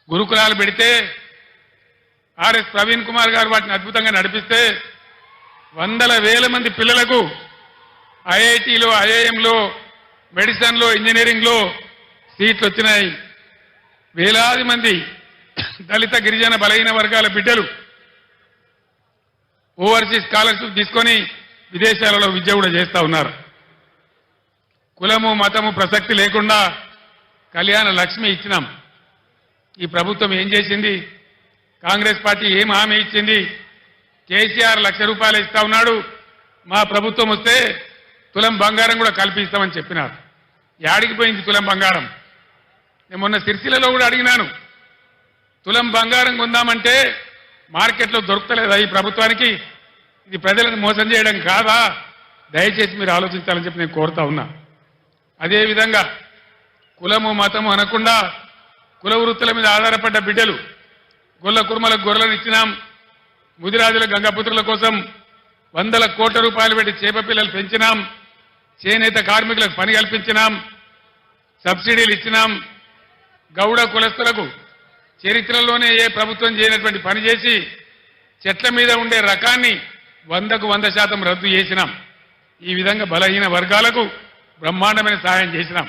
గురుకులాలు పెడితే ఆర్ఎస్ ప్రవీణ్ కుమార్ గారు వాటిని అద్భుతంగా నడిపిస్తే వందల వేల మంది పిల్లలకు ఐఐటిలో ఐఐఎంలో మెడిసిన్లో ఇంజనీరింగ్లో సీట్లు వచ్చినాయి. వేలాది మంది దళిత గిరిజన బలహీన వర్గాల బిడ్డలు ఓవర్సీస్ స్కాలర్షిప్ తీసుకొని విదేశాలలో విద్య కూడా చేస్తూ ఉన్నారు. కులము మతము ప్రసక్తి లేకుండా కళ్యాణ లక్ష్మి ఇచ్చినాం. ఈ ప్రభుత్వం ఏం చేసింది? కాంగ్రెస్ పార్టీ ఏం హామీ ఇచ్చింది? కేసీఆర్ ₹1,00,000 ఇస్తా ఉన్నాడు, మా ప్రభుత్వం వస్తే తులం బంగారం కూడా కల్పిస్తామని చెప్పినారు. యాడికి పోయింది తులం బంగారం? నేను మొన్న సిరిసిల్లలో కూడా అడిగినాను, తులం బంగారం కొందామంటే మార్కెట్లో దొరుకుతలేదా ఈ ప్రభుత్వానికి? ఇది ప్రజలను మోసం చేయడం కాదా? దయచేసి మీరు ఆలోచించాలని చెప్పి నేను కోరుతా ఉన్నా. అదేవిధంగా కులము మతము అనకుండా కుల వృత్తుల మీద ఆధారపడ్డ బిడ్డలు గొల్ల కుర్మలకు గొర్రెలను ఇచ్చినాం. ముదిరాజుల గంగపుత్రుల కోసం వందల కోట్ల రూపాయలు పెట్టి చేప పిల్లలు పెంచినాం. చేనేత కార్మికులకు పని కల్పించినాం. సబ్సిడీలు ఇచ్చినాం. గౌడ కులస్తులకు చరిత్రలోనే ఏ ప్రభుత్వం చేయనటువంటి పని చేసి చెట్ల మీద ఉండే రకాన్ని 100కు 100% రద్దు చేసినాం. ఈ విధంగా బలహీన వర్గాలకు బ్రహ్మాండమైన సహాయం చేసినాం.